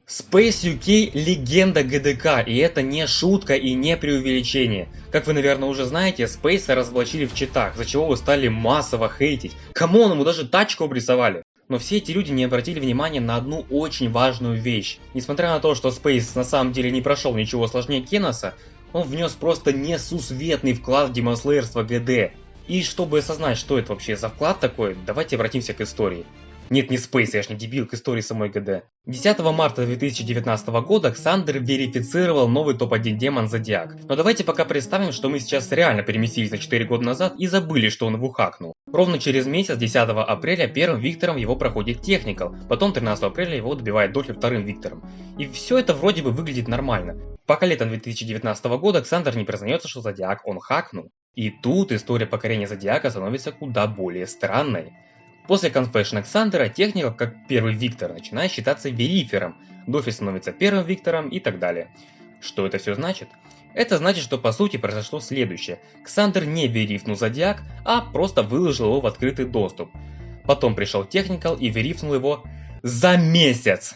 Space UK – легенда ГДК, и это не шутка и не преувеличение. Как вы, наверное, уже знаете, Space разоблачили в читах, за чего вы стали массово хейтить. Камон, ему даже тачку обрисовали. Но все эти люди не обратили внимания на одну очень важную вещь. Несмотря на то, что Space на самом деле не прошел ничего сложнее Кеноса, он внес просто несусветный вклад в демонслеерство ГД. И чтобы осознать, что это вообще за вклад такой, давайте обратимся к истории. Нет, не Space, я ж не дебил, к истории самой ГД. 10 марта 2019 года Ксандер верифицировал новый топ-1 демон Зодиак. Но давайте пока представим, что мы сейчас реально переместились на 4 года назад и забыли, что он его хакнул. Ровно через месяц, 10 апреля, первым Виктором его проходит Техникал, потом 13 апреля его добивает Дольфи вторым Виктором. И все это вроде бы выглядит нормально. Пока летом 2019 года Ксандер не признается, что Зодиак он хакнул. И тут история покорения Зодиака становится куда более странной. После конфешна Ксандера Техникал, как первый Виктор, начинает считаться верифером, Дольфи становится первым Виктором и так далее. Что это все значит? Это значит, что по сути произошло следующее. Ксандер не верифнул Зодиак, а просто выложил его в открытый доступ. Потом пришел Техникал и верифнул его за месяц.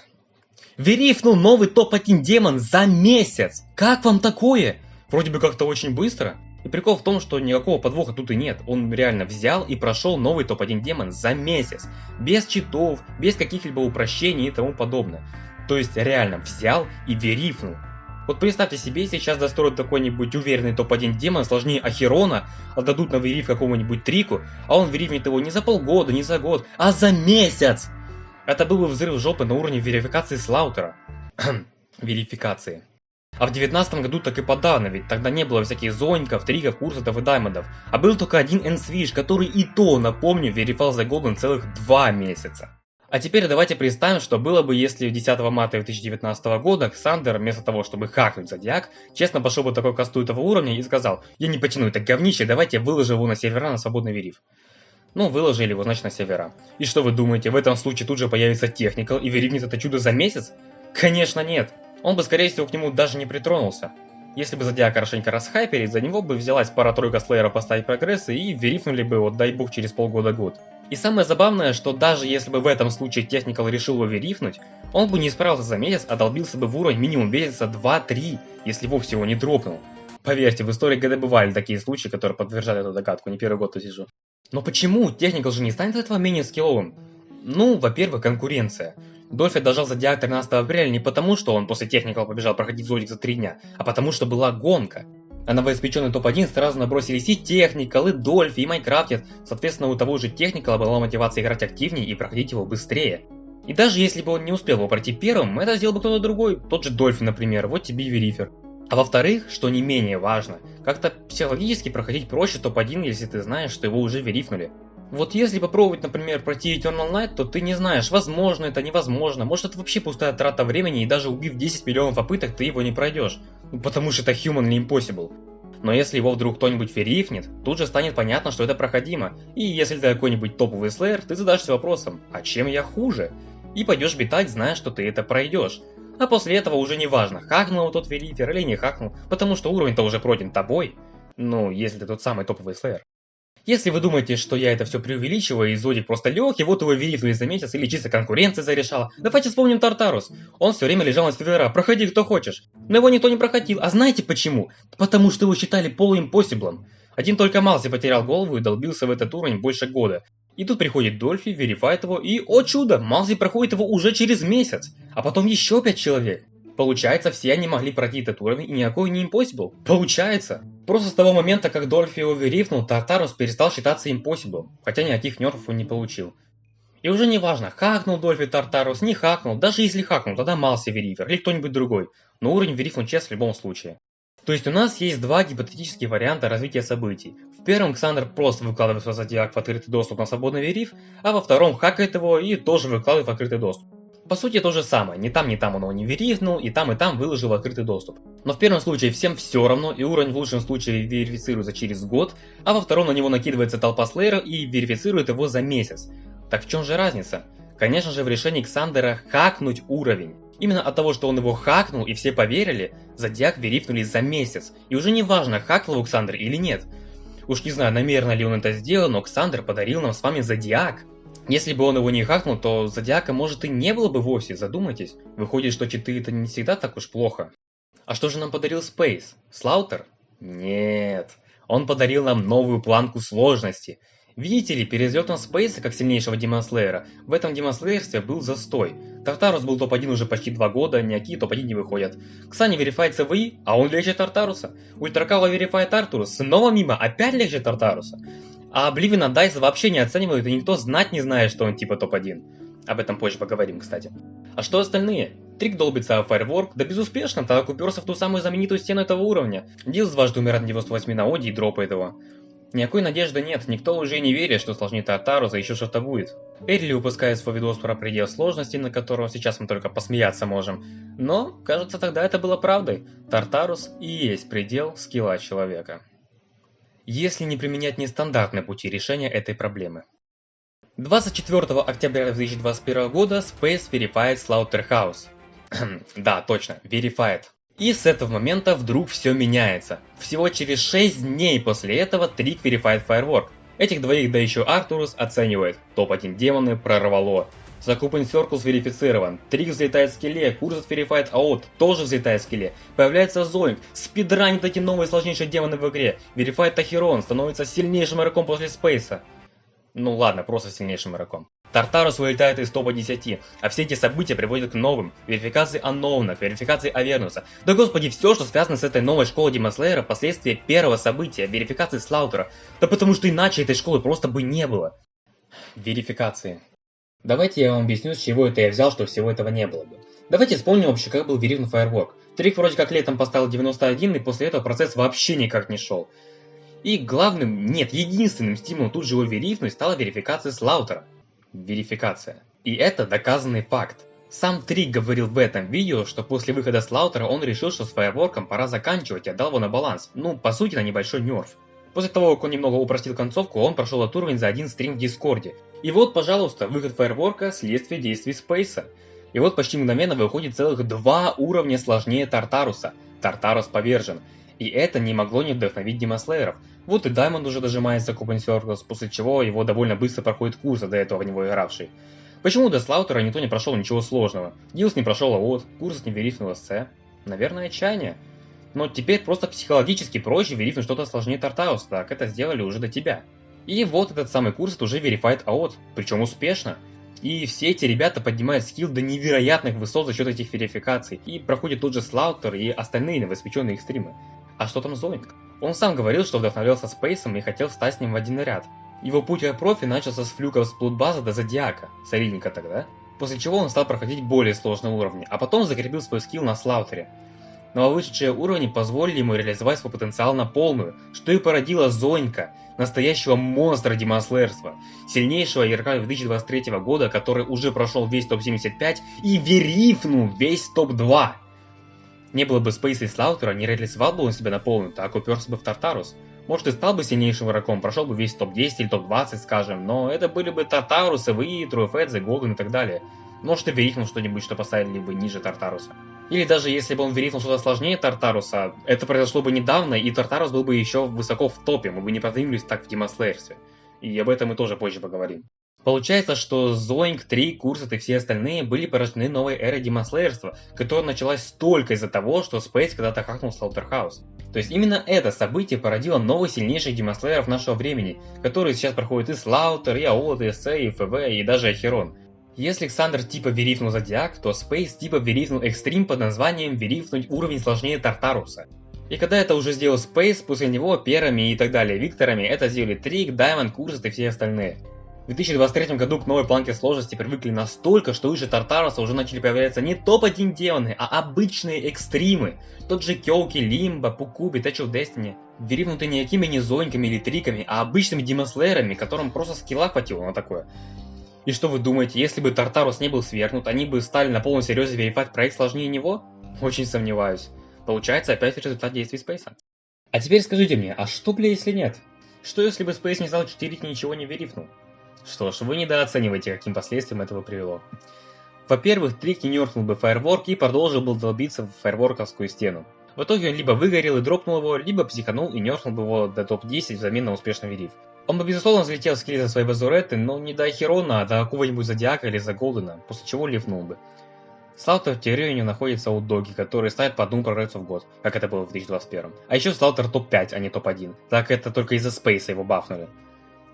Верифнул новый топ-1 демон за месяц! Как вам такое? Вроде бы как-то очень быстро. И прикол в том, что никакого подвоха тут и нет. Он реально взял и прошел новый топ-1 демон за месяц. Без читов, без каких-либо упрощений и тому подобное. То есть реально взял и верифнул. Вот представьте себе, сейчас достроят какой-нибудь уверенный топ-1 демон сложнее Ахерона, отдадут на вериф какому-нибудь Трику, а он верифнет его не за полгода, не за год, а за месяц! Это был бы взрыв жопы на уровне верификации Слаутера. Верификации. А в 2019 году так и подавно, ведь тогда не было всяких зоньков, триков, курсов и даймондов. А был только один N-Switch, который и то, напомню, верифал за Golden целых 2 месяца. А теперь давайте представим, что было бы, если 10 марта 2019 года Ксандер, вместо того, чтобы хакнуть Зодиак, честно пошел бы такой касту этого уровня и сказал: я не потяну это говнище, давайте я выложу его на сервера на свободный вериф. Ну, выложили его, значит, на сервера. И что вы думаете, в этом случае тут же появится Техникал и верифнет это чудо за месяц? Конечно нет. Он бы, скорее всего, к нему даже не притронулся. Если бы Зодиак хорошенько расхайперить, за него бы взялась пара-тройка слееров поставить прогрессы и верифнули бы его, дай бог, через полгода-год. И самое забавное, что даже если бы в этом случае Техникал решил его верифнуть, он бы не справился за месяц, а долбился бы в уровень минимум месяца 2-3, если вовсе его не дропнул. Поверьте, в истории ГД бывали такие случаи, которые подтверждают эту догадку, не первый год тут сижу. Но почему Техникал же не станет от этого менее скилловым? Ну, во-первых, конкуренция. Дольфи дожал Зодиак 13 апреля не потому, что он после Техникала побежал проходить Зодик за 3 дня, а потому что была гонка. А новоиспеченный топ-1 сразу набросились и Техникал, и Дольфи, и Майнкрафтед. Соответственно, у того же Техникала была мотивация играть активнее и проходить его быстрее. И даже если бы он не успел его пройти первым, это сделал бы кто-то другой, тот же Дольфи, например, вот тебе и верифер. А во-вторых, что не менее важно, как-то психологически проходить проще топ-1, если ты знаешь, что его уже верифнули. Вот если попробовать, например, пройти Eternal Night, то ты не знаешь, возможно это, невозможно, может это вообще пустая трата времени, и даже убив 10 миллионов попыток, ты его не пройдешь. Потому что это humanly impossible. Но если его вдруг кто-нибудь верифнет, тут же станет понятно, что это проходимо. И если ты какой-нибудь топовый слэйр, ты задашься вопросом: а чем я хуже? И пойдешь битать, зная, что ты это пройдешь. А после этого уже не важно, хакнул тот верифер или не хакнул, потому что уровень-то уже пройден тобой. Ну, если ты тот самый топовый слэйр. Если вы думаете, что я это все преувеличиваю и Зодик просто легкий, вот его верифнули за месяц или чисто конкуренция зарешала, давайте вспомним Тартарус. Он все время лежал на сервера, проходи кто хочешь. Но его никто не проходил, а знаете почему? Потому что его считали полуимпосиблом. Один только Малзи потерял голову и долбился в этот уровень больше года. И тут приходит Дольфи, верифает его, и, о чудо, Малзи проходит его уже через месяц. А потом еще 5 человек. Получается, все они могли пройти этот уровень, и никакой не импосибл. Получается. Просто с того момента, как Дольфи его верифнул, Тартарус перестал считаться импосиблом, хотя никаких нерфов он не получил. И уже не важно, хакнул Дольфи Тартарус, не хакнул, даже если хакнул, тогда Малси верифер или кто-нибудь другой, но уровень верифнул чест в любом случае. То есть у нас есть два гипотетических варианта развития событий. В первом Ксандер просто выкладывает свой Зодиак в открытый доступ на свободный вериф, а во втором хакает его и тоже выкладывает в открытый доступ. По сути то же самое, ни там он его не верифнул, и там выложил в открытый доступ. Но в первом случае всем все равно, и уровень в лучшем случае верифицируется через год, а во втором на него накидывается толпа слэйеров и верифицирует его за месяц. Так в чем же разница? Конечно же в решении Ксандера хакнуть уровень. Именно от того, что он его хакнул и все поверили, Зодиак верифнули за месяц, и уже не важно, хакнул его Ксандер или нет. Уж не знаю, намеренно ли он это сделал, но Ксандер подарил нам с вами Зодиак. Если бы он его не хакнул, то Зодиака может и не было бы вовсе, задумайтесь. Выходит, что читы это не всегда так уж плохо. А что же нам подарил Space? Слаутер? Нет. Он подарил нам новую планку сложности. Видите ли, перед взлетом Спейса как сильнейшего Демонслеера, в этом Демонслеерстве был застой. Тартарус был топ-1 уже почти 2 года, никакие топ-1 не выходят. Ксани верифает ЦВИ, а он легче Тартаруса. Ультракава верифает Артурус, снова мимо, опять легче Тартаруса. А Обливина Дайс вообще не оценивают, и никто знать не знает, что он типа топ-1. Об этом позже поговорим, кстати. А что остальные? Трик долбится о Firework, да безуспешно, так уперся в ту самую знаменитую стену этого уровня. Дилс дважды умирает на 98 на Оде и дропает его. Никакой надежды нет, никто уже не верит, что сложнее Тартаруса еще что-то будет. Эрли выпускает свой видос про предел сложности, на которого сейчас мы только посмеяться можем. Но, кажется, тогда это было правдой. Тартарус и есть предел скилла человека. Если не применять нестандартные пути решения этой проблемы. 24 октября 2021 года Space верифает Slaughterhouse. Да, точно, верифает. И с этого момента вдруг все меняется. Всего через 6 дней после этого Трик верифает Firework. Этих двоих, да еще Артурус, оценивает. Топ-1 демоны прорвало. Закупен Circles верифицирован. Трик взлетает в скилле, Курсет верифает Аут, тоже взлетает в скилле. Появляется Зоинг, спидранит эти новые сложнейшие демоны в игре. Верифает Тахирон, становится сильнейшим игроком после Спейса. Ну ладно, просто сильнейшим игроком. Тартарус вылетает из топа 10, а все эти события приводят к новым. Верификации Анноуна, верификации Авернуса. Да господи, все, что связано с этой новой школой Демонслеера, последствия первого события, верификации Слаутера. Да потому что иначе этой школы просто бы не было. Верификации. Давайте я вам объясню, с чего это я взял, что всего этого не было бы. Давайте вспомним вообще, как был верифн Firework. Трик вроде как летом поставил 91, и после этого процесс вообще никак не шел. И главным, нет, единственным стимулом тут же его верифнуть стала верификация Слаутера. Верификация. И это доказанный факт. Сам Трик говорил в этом видео, что после выхода Слаутера он решил, что с Firework'ом пора заканчивать и отдал его на баланс. Ну, по сути, на небольшой нерф. После того, как он немного упростил концовку, он прошел этот уровень за один стрим в Дискорде. И вот, пожалуйста, выход Firework'а – следствие действий Спейса. И вот почти мгновенно выходит целых 2 уровня сложнее Тартаруса. Тартарус повержен. И это не могло не вдохновить Демонслееров. Вот и Даймонд уже дожимается Open Circles, после чего его довольно быстро проходит курс, до этого в него игравший. Почему до Слаутера никто не прошел ничего сложного? Дилс не прошел АОТ, курс не верифнул СЦ. Наверное, отчаяние. Но теперь просто психологически проще верифнуть что-то сложнее Тартаруса, так это сделали уже до тебя. И вот этот самый курс уже верифает АОТ, причем успешно. И все эти ребята поднимают скилл до невероятных высот за счет этих верификаций. И проходит тот же Слаутер и остальные новоиспеченные их стримы. А что там Зоинг? Он сам говорил, что вдохновлялся Спейсом и хотел встать с ним в один ряд. Его путь в профи начался с флюков с Плутбаза до Зодиака, солидника тогда, после чего он стал проходить более сложные уровни, а потом закрепил свой скилл на Слаутере. Нововышедшие уровни позволили ему реализовать свой потенциал на полную, что и породило Зоинка, настоящего монстра демонслеерства, сильнейшего игрока 2023 года, который уже прошел весь топ-75 и верифнул весь топ-2. Не было бы Спейса и Слаутера, не реализовал бы он себя на полную, так уперся бы в Тартарус. Может и стал бы сильнейшим игроком, прошел бы весь топ-10 или топ-20, скажем, но это были бы Тартарусы, вы, Труэфэдзе, Голден и так далее. Может и верифнул что-нибудь, что поставили бы ниже Тартаруса. Или даже если бы он верифнул что-то сложнее Тартаруса, это произошло бы недавно, и Тартарус был бы еще высоко в топе, мы бы не продвинулись так в Демонслеерстве. И об этом мы тоже позже поговорим. Получается, что Зоинг, Трик, Курсет и все остальные были порождены новой эрой демонслеерства, которая началась только из-за того, что Спейс когда-то хакнул Slaughterhouse. То есть именно это событие породило новых сильнейших демонслееров нашего времени, которые сейчас проходят и Слаутер, и АОТ, и СЦ, и ФВ, и даже Ахерон. Если Александр типа верифнул Зодиак, то Спейс типа верифнул Экстрим под названием верифнуть уровень сложнее Тартаруса. И когда это уже сделал Спейс, после него Перами и так далее Викторами, это сделали Трик, Даймонд, Курсет и все остальные. В 2023 году к новой планке сложности привыкли настолько, что выше Тартаруса уже начали появляться не топ-1 демоны, а обычные экстримы. Тот же Кёуки, Лимба, Пукуби, Touch of Destiny. Верифнуты не какими не Зоинками или Триками, а обычными демонслеерами, которым просто скилла хватило на такое. И что вы думаете, если бы Тартарус не был свергнут, они бы стали на полном серьезе верифать проект сложнее него? Очень сомневаюсь. Получается опять результат действий Спейса. А теперь скажите мне, а что, бля, если нет? Что если бы Спейс не стал читерить и ничего не верифнул? Что ж, вы недооцениваете, каким последствиям этого привело. Во-первых, Трик не нерфнул бы Firework и продолжил бы долбиться в фаерворковскую стену. В итоге он либо выгорел и дропнул его, либо психанул и нерфнул бы его до топ-10 взамен на успешный вериф. Он бы безусловно взлетел с за своей Базуреты, но не до Ахерона, а до какого-нибудь Зодиака или за Голдена, после чего ливнул бы. Слаутер в теории не находится у Доги, который ставит по одному прогрессу в год, как это было в 2021. А еще Слаутер топ-5, а не топ-1, так это только из-за Спейса его бафнули.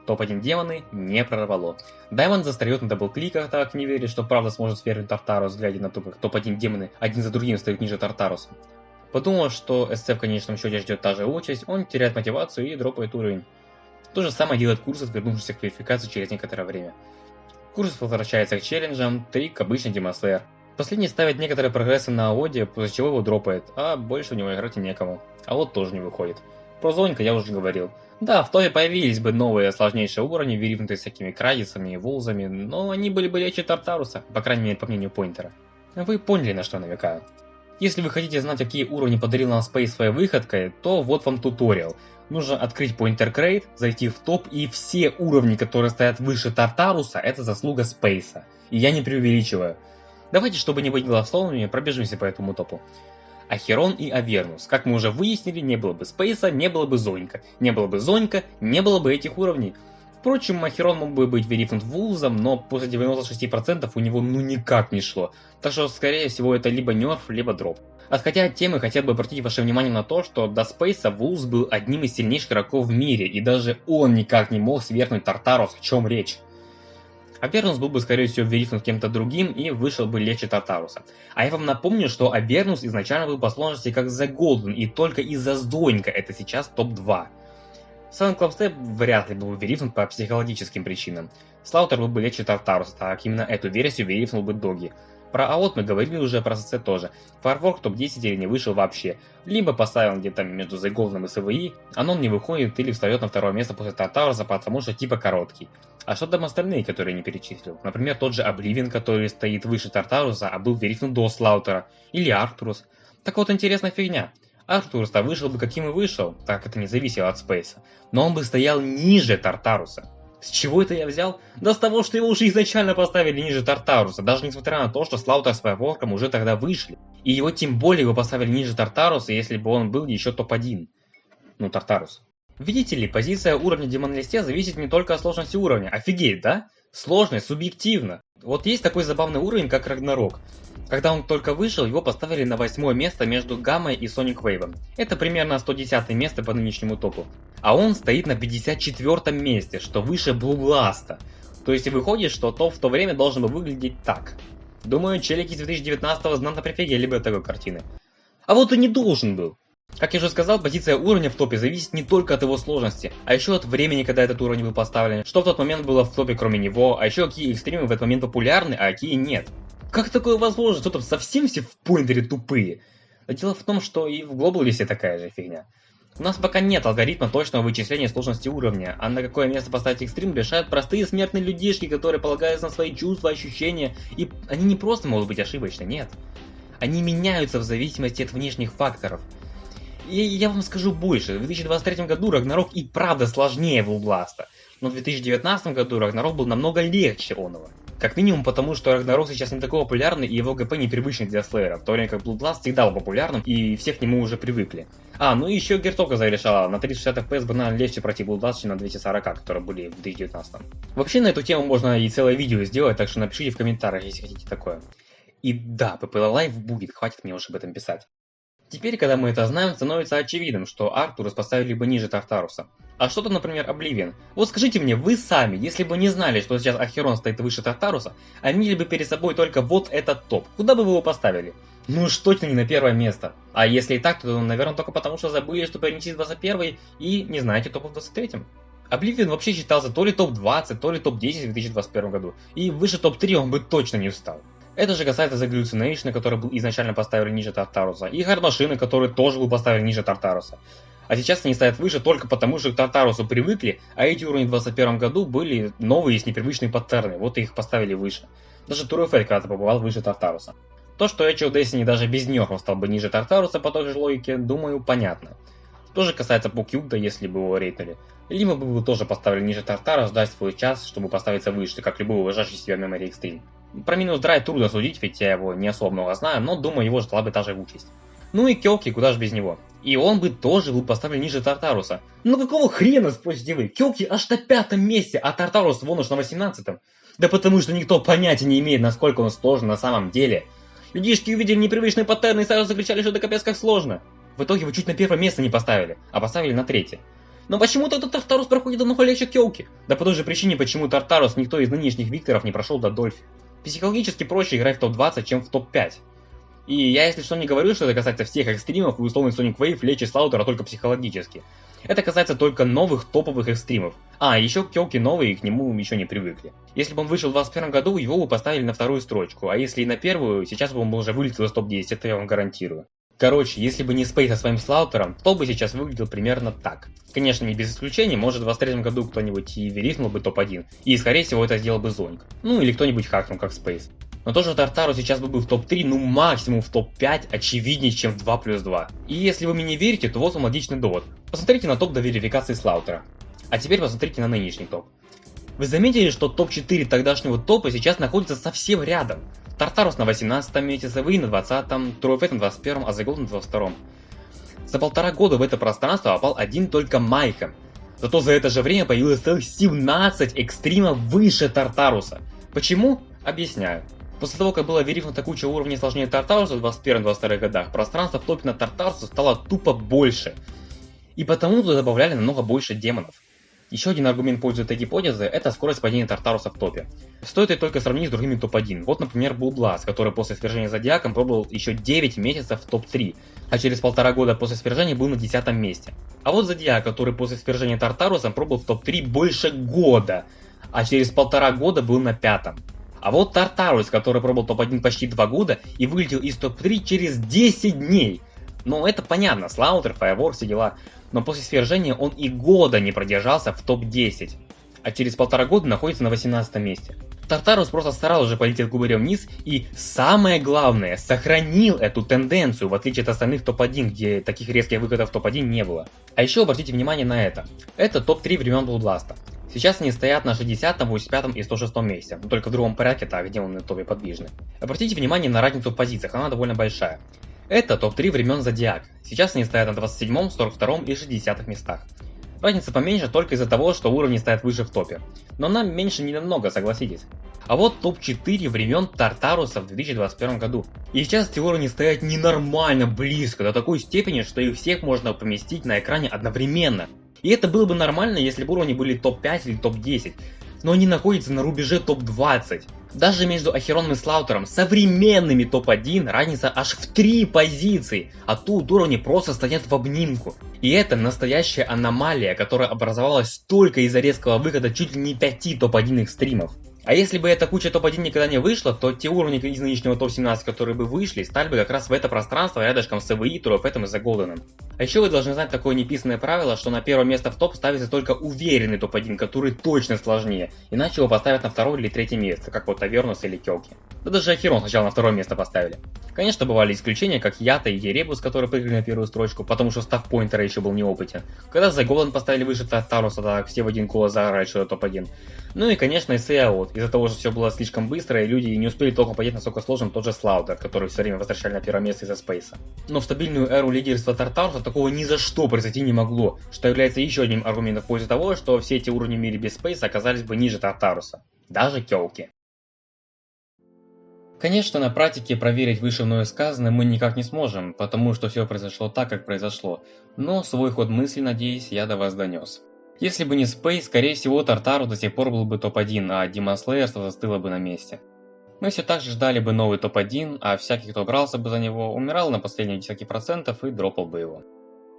Топ-1 демоны не прорвало. Даймонд застает на даблкликах, так не верит, что правда сможет свернуть Тартарус, глядя на то, как топ-1 демоны один за другим встают ниже Тартаруса. Подумав, что СЦ в конечном счете ждет та же участь, он теряет мотивацию и дропает уровень. То же самое делает Курсов, вернувшийся к квалификации через некоторое время. Курсов возвращается к челленджам, 3 к обычной Демонслеер. Последний ставит некоторые прогрессы на Оде, после чего его дропает, а больше в него играть и некому. А вот тоже не выходит. Про Зонька я уже говорил. Да, в топе появились бы новые сложнейшие уровни, верифнутые всякими крадисами и вулзами, но они были бы легче Тартаруса, по крайней мере по мнению Пойнтера. Вы поняли, на что я намекаю. Если вы хотите знать, какие уровни подарил нам Space своей выходкой, то вот вам туториал. Нужно открыть Pointer Crate, зайти в топ, и все уровни, которые стоят выше Тартаруса, это заслуга Спейса. И я не преувеличиваю. Давайте, чтобы не быть голословными, пробежимся по этому топу. Ахерон и Авернус. Как мы уже выяснили, не было бы Спейса, не было бы Зонька. Не было бы Зонька, не было бы этих уровней. Впрочем, Ахерон мог бы быть верифнут вулзом, но после 96% у него ну никак не шло. Так что, скорее всего, это либо нерф, либо дроп. Отходя от темы, хотел бы обратить ваше внимание на то, что до Спейса Вулз был одним из сильнейших игроков в мире, и даже он никак не мог свергнуть Тартарус, о чем речь. Авернус был бы, скорее всего, верифнут кем-то другим и вышел бы легче Тартаруса. А я вам напомню, что Авернус изначально был по сложности как The Golden, и только из-за Зонька это сейчас топ-2. Silent Club Step вряд ли был верифнут по психологическим причинам. Слаутер был бы легче Тартаруса, так именно эту версию верифнул бы Доги. Про АОТ мы говорили уже, про СЦ тоже. Firework топ-10 или не вышел вообще. Либо поставил где-то между The Golden и СВИ, Анон не выходит или встает на второе место после Тартаруса, потому что типа короткий. А что там остальные, которые я не перечислил? Например, тот же Обливион, который стоит выше Тартаруса, а был верифнут до Слаутера. Или Арктурус. Так вот, интересная фигня. Арктурус-то вышел бы каким и вышел, так как это не зависело от Спейса. Но он бы стоял ниже Тартаруса. С чего это я взял? Да с того, что его уже изначально поставили ниже Тартаруса, даже несмотря на то, что Слаутер с Firework'ом уже тогда вышли. И его тем более его поставили ниже Тартаруса, если бы он был еще топ-1. Ну, Тартарус. Видите ли, позиция уровня в демон-листе зависит не только от сложности уровня. Офигеть, да? Сложность субъективно. Вот есть такой забавный уровень, как Рагнарок. Когда он только вышел, его поставили на 8 место между Гаммой и Sonic Wave. Это примерно 110 место по нынешнему топу. А он стоит на 54 месте, что выше Blue Blast. То есть выходит, что топ в то время должен был выглядеть так. Думаю, челики из 2019-го знатно прифигели бы от такой картины. А вот и не должен был. Как я уже сказал, позиция уровня в топе зависит не только от его сложности, а еще от времени, когда этот уровень был поставлен, что в тот момент было в топе кроме него, а еще какие экстримы в этот момент популярны, а какие нет. Как такое возможно? Что там совсем все в Пойнтере тупые? Но дело в том, что и в Глобалисе такая же фигня. У нас пока нет алгоритма точного вычисления сложности уровня, а на какое место поставить экстрим решают простые смертные людишки, которые полагаются на свои чувства, ощущения, и они не просто могут быть ошибочны, нет. Они меняются в зависимости от внешних факторов. И я вам скажу больше, в 2023 году Рагнарок и правда сложнее Блубласта, но в 2019 году Рагнарок был намного легче оного. Как минимум потому, что Рагнарок сейчас не такой популярный и его ГП непривычный для слэйера, в то время как Blood Blast всегда был популярным и все к нему уже привыкли. Ну и еще Гертока зарешала, на 360 FPS банально легче пройти Blood Blast, чем на 240, которые были в 2019. Вообще на эту тему можно и целое видео сделать, так что напишите в комментариях, если хотите такое. И да, PPL Live будет, хватит мне уже об этом писать. Теперь, когда мы это знаем, становится очевидным, что Арктурус поставили бы ниже Тартаруса. А что-то, например, Обливион. Вот скажите мне, вы сами, если бы не знали, что сейчас Ахерон стоит выше Тартаруса, а имели бы перед собой только вот этот топ, куда бы вы его поставили? Ну уж точно не на первое место. А если и так, то, наверное, только потому, что забыли, что перенеслись в 21 и не знаете топов в 23. Обливион вообще считался то ли топ-20, то ли топ-10 в 2021 году, и выше топ-3 он бы точно не встал. Это же касается The Hallucination, который был изначально поставили ниже Тартаруса, и Хардмашины, который тоже был поставлен ниже Тартаруса. А сейчас они стоят выше только потому, что к Тартарусу привыкли, а эти уровни в 2021 году были новые с непривычные паттерны, вот и их поставили выше. Даже Туруэфель когда-то побывал выше Тартаруса. То, что Эчо Destiny даже без нерфов стал бы ниже Тартаруса по той же логике, думаю, понятно. То же касается Пукюда, если бы его рейтнули. Либо бы его тоже поставили ниже Тартара, ждать свой час, чтобы поставиться выше, как любой уважающий себя Memory Extreme. Про минус драйв трудно судить, ведь я его не особо много знаю, но думаю, его ждала бы та же участь. Ну и Кёки, куда же без него. И он бы тоже был поставлен ниже Тартаруса. Но какого хрена, спросите вы? Кёлки аж на 5-м месте, а Тартарус вон уж на 18-м. Да потому что никто понятия не имеет, насколько он сложен на самом деле. Людишки увидели непривычные паттерны и сразу закричали, что это капец как сложно. В итоге вы чуть на первое место не поставили, а поставили на 3-е. Но почему тогда Тартарус проходит намного легче Кёлки? Да по той же причине, почему Тартарус никто из нынешних Викторов не прошел до Дольфи. Психологически проще играть в топ-20, чем в топ-5. И я, если что, не говорю, что это касается всех экстримов и условный Sonic Wave, Лечи, Слаутера только психологически. Это касается только новых топовых экстримов. А, еще Кёлки новые, и к нему еще не привыкли. Если бы он вышел в 2021 году, его бы поставили на 2-ю строчку, а если и на 1-ю, сейчас бы он уже вылетел из топ-10, это я вам гарантирую. Короче, если бы не Спейс со своим Слаутером, то бы сейчас выглядел примерно так. Конечно, не без исключений, может в 23 году кто-нибудь и верифнул бы топ-1, и скорее всего это сделал бы Зоник. Ну или кто-нибудь хакнул, как Спейс. Но тоже Тартару сейчас бы был в топ-3, ну максимум в топ-5, очевиднее, чем в 2+2. И если вы мне не верите, то вот вам логичный довод. Посмотрите на топ до верификации Слаутера. А теперь посмотрите на нынешний топ. Вы заметили, что топ-4 тогдашнего топа сейчас находится совсем рядом? Тартарус на 18 месте, СВИ на 20-м, Труэфет на 21-м, а The Golden на 22-м. За 1,5 года в это пространство попал один только Майка. Зато за это же время появилось целых 17 экстримов выше Тартаруса. Почему? Объясняю. После того, как была верифнута куча уровней сложнее Тартаруса в 21-22 годах, пространство в топе на Тартарусу стало тупо больше. И потому туда добавляли намного больше демонов. Еще один аргумент в пользу этой гипотезы – это скорость падения Тартаруса в топе. Стоит ее только сравнить с другими топ-1. Вот, например, Blue Blast, который после свержения Зодиаком пробовал еще 9 месяцев в топ-3, а через 1,5 года после свержения был на 10 месте. А вот Зодиак, который после свержения Тартаруса пробовал в топ-3 больше года, а через 1,5 года был на 5-м. А вот Тартарус, который пробовал топ-1 почти 2 года и вылетел из топ-3 через 10 дней. Ну это понятно, Слаутер, Fireworks, все дела. Но после свержения он и года не продержался в топ-10. А через 1,5 года находится на 18 месте. Тартарус просто сразу же полетел кубарем вниз и, самое главное, сохранил эту тенденцию, в отличие от остальных топ-1, где таких резких выходов в топ-1 не было. А еще обратите внимание на это. Это топ-3 времен Blue Blast. Сейчас они стоят на 60, 85 и 106 месте, но только в другом порядке, так где он на топе подвижный. Обратите внимание на разницу в позициях, она довольно большая. Это топ-3 времен Зодиак. Сейчас они стоят на 27, 42 и 60 местах. Разница поменьше только из-за того, что уровни стоят выше в топе. Но нам меньше не намного, согласитесь. А вот топ-4 времен Тартаруса в 2021 году. И сейчас эти уровни стоят ненормально близко, до такой степени, что их всех можно поместить на экране одновременно. И это было бы нормально, если бы уровни были топ-5 или топ-10. Но они находятся на рубеже топ-20. Даже между Ахероном и Слаутером, современными топ-1, разница аж в 3 позиции, а тут уровни просто стоят в обнимку. И это настоящая аномалия, которая образовалась только из-за резкого выхода чуть ли не 5 топ-1 стримов. А если бы эта куча топ-1 никогда не вышла, то те уровни из нынешнего топ-17, которые бы вышли, стали бы как раз в это пространство рядышком с EVE, Труэфетом и The Golden. А еще вы должны знать такое неписанное правило, что на первое место в топ ставится только уверенный топ-1, который точно сложнее, иначе его поставят на 2 или 3 место, как вот Авернус или Кёлки. Да даже Ахерон сначала на 2 место поставили. Конечно, бывали исключения, как Ята и Еребус, которые прыгали на 1-ю строчку, потому что став поинтера еще был неопытен. Когда The Golden поставили выше Тартаруса, так все в один голос заорали, что это топ-1. Ну и конечно и Сеаот, из-за того, что все было слишком быстро и люди не успели толком понять, насколько сложен тот же Слаутер, который все время возвращали на 1 место из-за Спейса. Но в стабильную эру лидерства Тартаруса такого ни за что произойти не могло, что является еще одним аргументом в пользу того, что все эти уровни в мире без Спейса оказались бы ниже Тартаруса. Даже Кёлки. Конечно, на практике проверить выше мною сказанное мы никак не сможем, потому что все произошло так, как произошло, но свой ход мысли, надеюсь, я до вас донес. Если бы не Спейс, скорее всего Тартарус до сих пор был бы топ-1, а Demon Slayer застыла бы на месте. Мы все так же ждали бы новый топ-1, а всякий, кто брался бы за него, умирал на последние десятки процентов и дропал бы его.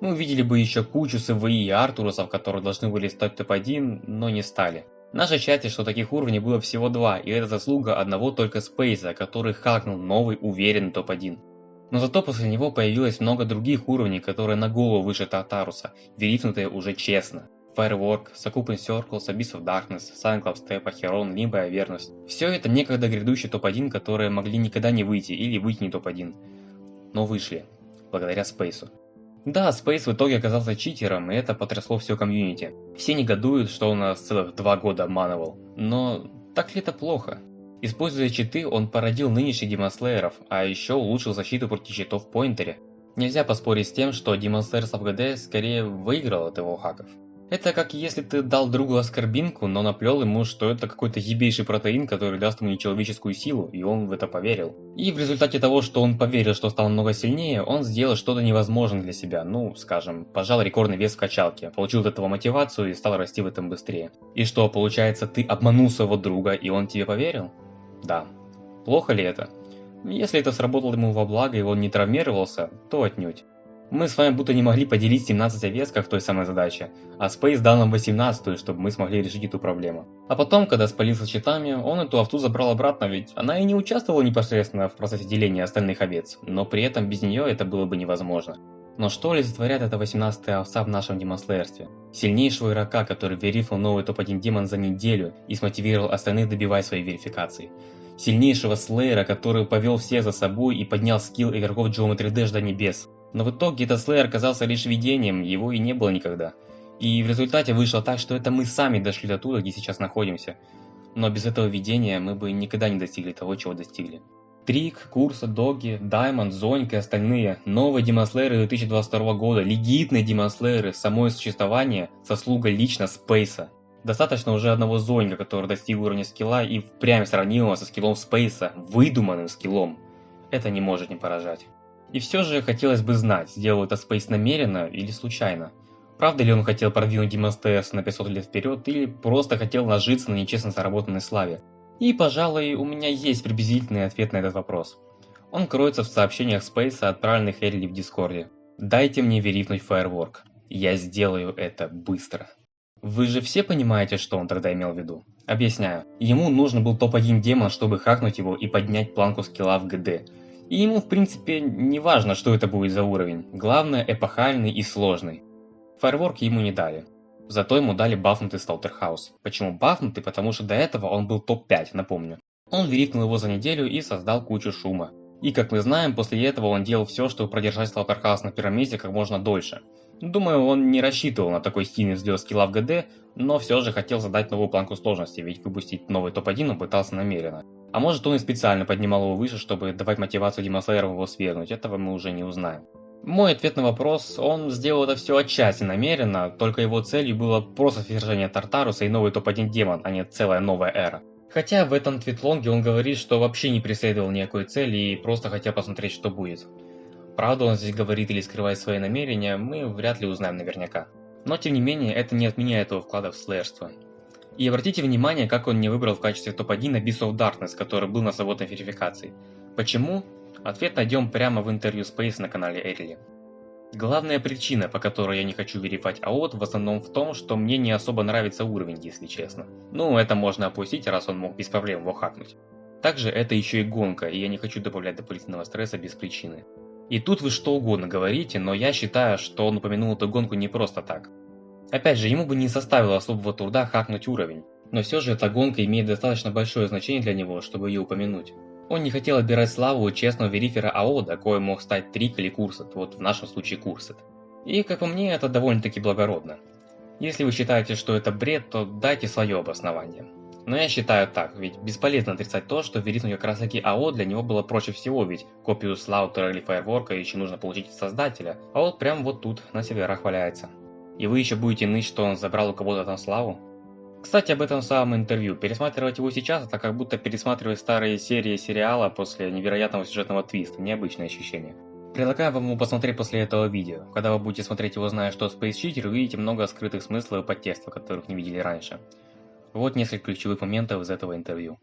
Мы увидели бы еще кучу СВИ и Артурусов, которые должны были стать топ-1, но не стали. Наше счастье, что таких уровней было всего 2, и это заслуга одного только Спейса, который хакнул новый уверенный топ-1. Но зато после него появилось много других уровней, которые на голову выше Тартаруса, верифнутые уже честно. Firework, Sakupin Circles, Abyss of Darkness, Silent Club Step, Acheron, Limbo и Avernost. Все это некогда грядущий топ-1, которые могли никогда не выйти или выйти не топ-1. Но вышли, благодаря Спейсу. Да, Спейс в итоге оказался читером, и это потрясло все комьюнити. Все негодуют, что он нас целых 2 года обманывал. Но так ли это плохо? Используя читы, он породил нынешних демонслееров, а еще улучшил защиту против читов в поинтере. Нельзя поспорить с тем, что Demon Slayers of GD скорее выиграл от его хаков. Это как если ты дал другу аскорбинку, но наплел ему, что это какой-то ебейший протеин, который даст ему нечеловеческую силу, и он в это поверил. И в результате того, что он поверил, что стал намного сильнее, он сделал что-то невозможное для себя, ну, скажем, пожал рекордный вес в качалке, получил от этого мотивацию и стал расти в этом быстрее. И что, получается, ты обманул своего друга, и он тебе поверил? Да. Плохо ли это? Если это сработало ему во благо и он не травмировался, то отнюдь. Мы с вами будто не могли поделить 17 овесков в той самой задаче, а Space дал нам 18, чтобы мы смогли решить эту проблему. А потом, когда спалился читами, он эту овцу забрал обратно, ведь она и не участвовала непосредственно в процессе деления остальных овец, но при этом без нее это было бы невозможно. Но что олицетворяет эта 18-я овца в нашем демонслеерстве? Сильнейшего игрока, который верифил новый топ-1 демон за неделю и смотивировал остальных добивать своей верификации. Сильнейшего слеера, который повел всех за собой и поднял скилл игроков Geometry Dash до небес. Но в итоге этот слеер оказался лишь видением, его и не было никогда. И в результате вышло так, что это мы сами дошли до туда, где сейчас находимся. Но без этого видения мы бы никогда не достигли того, чего достигли. Трик, Курса, Доги, Даймонд, Зонька и остальные новые демонслееры 2022 года, легитные демонслееры, само их существование – заслуга лично Спейса. Достаточно уже одного Зонька, который достиг уровня скилла и впрямь сравнимого со скиллом Спейса, выдуманным скиллом. Это не может не поражать. И все же хотелось бы знать, сделал это Space намеренно или случайно. Правда ли он хотел продвинуть Demon Slayers на 500 лет вперед или просто хотел нажиться на нечестно заработанной славе? И, пожалуй, у меня есть приблизительный ответ на этот вопрос. Он кроется в сообщениях Space, отправленных Эрли в Дискорде. Дайте мне верифнуть Firework. Я сделаю это быстро. Вы же все понимаете, что он тогда имел в виду? Объясняю. Ему нужен был топ-1 демон, чтобы хакнуть его и поднять планку скилла в ГД. И ему, в принципе, не важно, что это будет за уровень. Главное, эпохальный и сложный. Firework ему не дали. Зато ему дали бафнутый Slaughterhouse. Почему бафнутый? Потому что до этого он был топ-5, напомню. Он верифнул его за неделю и создал кучу шума. И как мы знаем, после этого он делал все, чтобы продержать Slaughterhouse на первом месте как можно дольше. Думаю, он не рассчитывал на такой стильный взлет скилла в ГД, но все же хотел задать новую планку сложности, ведь выпустить новый топ-1 он пытался намеренно. А может, он и специально поднимал его выше, чтобы давать мотивацию демонслееров его свергнуть, этого мы уже не узнаем. Мой ответ на вопрос: он сделал это все отчасти намеренно, только его целью было просто свержение Тартаруса и новый топ-1 демон, а не целая новая эра. Хотя в этом твитлонге он говорит, что вообще не преследовал никакой цели и просто хотел посмотреть, что будет. Правда он здесь говорит или скрывает свои намерения, мы вряд ли узнаем наверняка. Но тем не менее, это не отменяет его вклада в слэерство. И обратите внимание, как он не выбрал в качестве топ-1 Abyss of Darkness, который был на свободной верификации. Почему? Ответ найдем прямо в интервью Space на канале Эрли. Главная причина, по которой я не хочу верифать АОТ, в основном в том, что мне не особо нравится уровень, если честно. Ну, это можно опустить, раз он мог без проблем его хакнуть. Также это еще и гонка, и я не хочу добавлять дополнительного стресса без причины. И тут вы что угодно говорите, но я считаю, что он упомянул эту гонку не просто так. Опять же, ему бы не составило особого труда хакнуть уровень, но все же эта гонка имеет достаточно большое значение для него, чтобы ее упомянуть. Он не хотел отбирать славу у честного верифера АОДа, коим мог стать Трик или Курсет, вот в нашем случае Курсет. И, как по мне, это довольно-таки благородно. Если вы считаете, что это бред, то дайте свое обоснование. Но я считаю так, ведь бесполезно отрицать то, что верифнуть как раз таки АО для него было проще всего, ведь копию Слаутера или Фаерворка еще нужно получить от создателя, а вот прям вот тут, на серверах валяется. И вы еще будете ныть, что он забрал у кого-то там славу? Кстати, об этом самом интервью. Пересматривать его сейчас, это как будто пересматривать старые серии сериала после невероятного сюжетного твиста, необычное ощущение. Предлагаю вам его посмотреть после этого видео. Когда вы будете смотреть его, зная, что Space Cheater, вы увидите много скрытых смыслов и подтекстов, которых не видели раньше. Вот несколько ключевых моментов из этого интервью.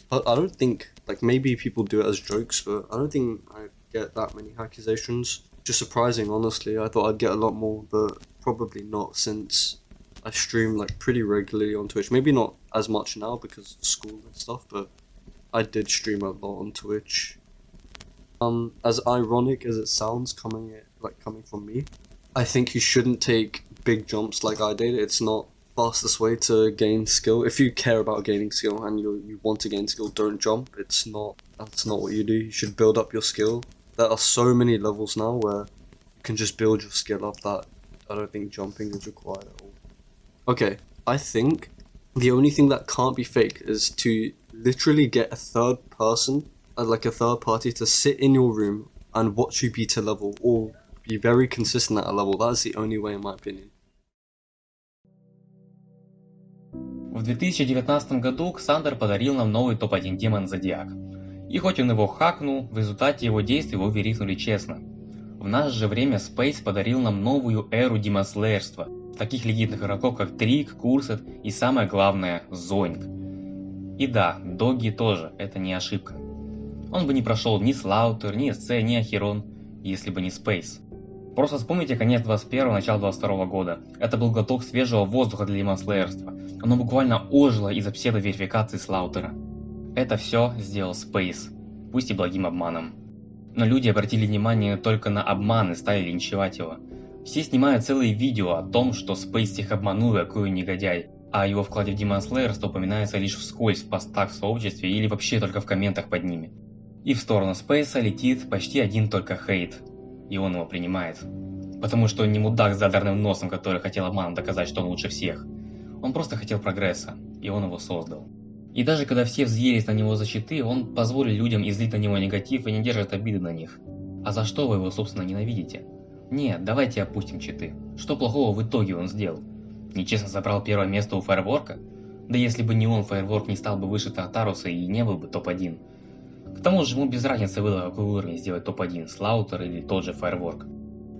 I don't think, like, maybe people do it as jokes, but I don't think I get that many accusations. Just surprising, honestly. I thought I'd get a lot more, but probably not, since I stream like pretty regularly on Twitch. Maybe not as much now because of school and stuff, but I did stream a lot on Twitch. As ironic as it sounds coming from me, I think you shouldn't take big jumps like I did. It's not fastest way to gain skill. If you care about gaining skill and you want to gain skill, don't jump. That's not what you do. You should build up your skill. There are so many levels now where you can just build your skill up that I don't think jumping is required at all. Okay, I think the only thing that can't be fake is to literally get a third person, like a third party, to sit in your room and watch you beat a level, or be very consistent at a level. That's the only way, in my opinion. В 2019 году Ксандер подарил нам новый топ-1 демон Зодиак. И хоть он его хакнул, в результате его действий его верифнули честно. В наше же время Space подарил нам новую эру демонслеерства, таких легитных игроков как Трик, Курсет и самое главное Зоинг. И да, Доги тоже, это не ошибка. Он бы не прошел ни Слаутер, ни СЦ, ни Ахерон, если бы не Space. Просто вспомните конец 21-го, начало 22-го года. Это был глоток свежего воздуха для демонслеерства. Оно буквально ожило из-за псевдоверификации Слаутера. Это все сделал Space, пусть и благим обманом. Но люди обратили внимание только на обман и стали линчевать его. Все снимают целые видео о том, что Space их обманул и какой он негодяй, а о его вкладе в демонслеерство упоминается лишь вскользь в постах в сообществе или вообще только в комментах под ними. И в сторону Space летит почти один только хейт. И он его принимает. Потому что он не мудак с задорным носом, который хотел обманом доказать, что он лучше всех. Он просто хотел прогресса, и он его создал. И даже когда все взъелись на него за читы, он позволил людям излить на него негатив и не держит обиды на них. А за что вы его, собственно, ненавидите? Нет, давайте опустим читы. Что плохого в итоге он сделал? Нечестно забрал первое место у Фаерворка? Да если бы не он, Фаерворк не стал бы выше Тартаруса и не был бы топ-1. К тому же ему без разницы было, какой уровень сделать топ-1, Слаутер или тот же Фаерворк.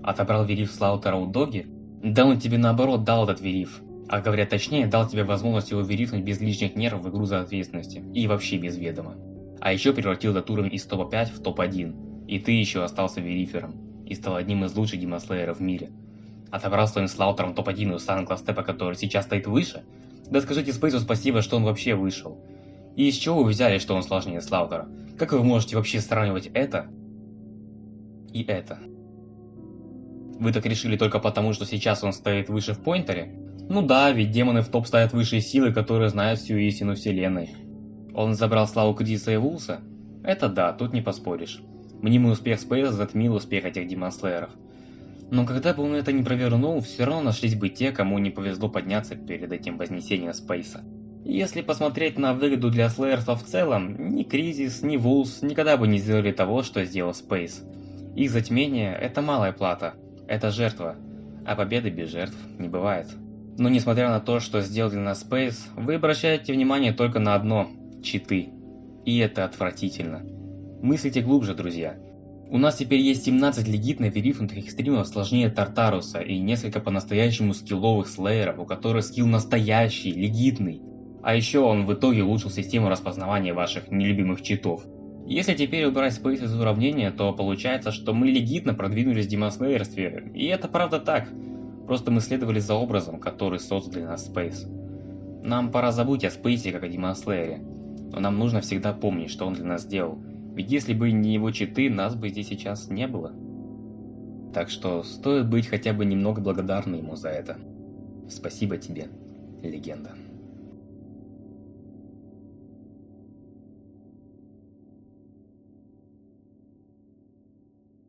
Отобрал вериф Слаутера у Доги? Да он тебе наоборот дал этот вериф. А говоря точнее, дал тебе возможность его верифнуть без лишних нервов в игру за ответственности. И вообще без ведома. А еще превратил этот уровень из топа 5 в топ-1. И ты еще остался верифером. И стал одним из лучших демонслееров в мире. Отобрал своим Слаутером топ-1 у Сан-Кластепа, который сейчас стоит выше? Да скажите Спейсу спасибо, что он вообще вышел. И из чего вы взяли, что он сложнее Слаутера? Как вы можете вообще сравнивать это и это? Вы так решили только потому, что сейчас он стоит выше в поинтере? Ну да, ведь демоны в топ ставят высшие силы, которые знают всю истину вселенной. Он забрал славу Кризиса и Вулса? Это да, тут не поспоришь. Мнимый успех Спейса затмил успех этих демонслееров. Но когда бы он это не провернул, все равно нашлись бы те, кому не повезло подняться перед этим вознесением Спейса. Если посмотреть на выгоду для слеерства в целом, ни Кризис, ни Вулс никогда бы не сделали того, что сделал Спейс. Их затмение – это малая плата, это жертва, а победы без жертв не бывает. Но несмотря на то, что сделал для нас Space, вы обращаете внимание только на одно – читы. И это отвратительно. Мыслите глубже, друзья. У нас теперь есть 17 легитно верифнутых экстримов сложнее Тартаруса и несколько по-настоящему скилловых слееров, у которых скилл настоящий, легитный. А еще он в итоге улучшил систему распознавания ваших нелюбимых читов. Если теперь убрать Space из уравнения, то получается, что мы легитно продвинулись в демонслеерстве, и это правда так. Просто мы следовали за образом, который создал для нас Space. Нам пора забыть о Space как о демонслеере, но нам нужно всегда помнить, что он для нас сделал, ведь если бы не его читы, нас бы здесь сейчас не было. Так что стоит быть хотя бы немного благодарны ему за это. Спасибо тебе, легенда.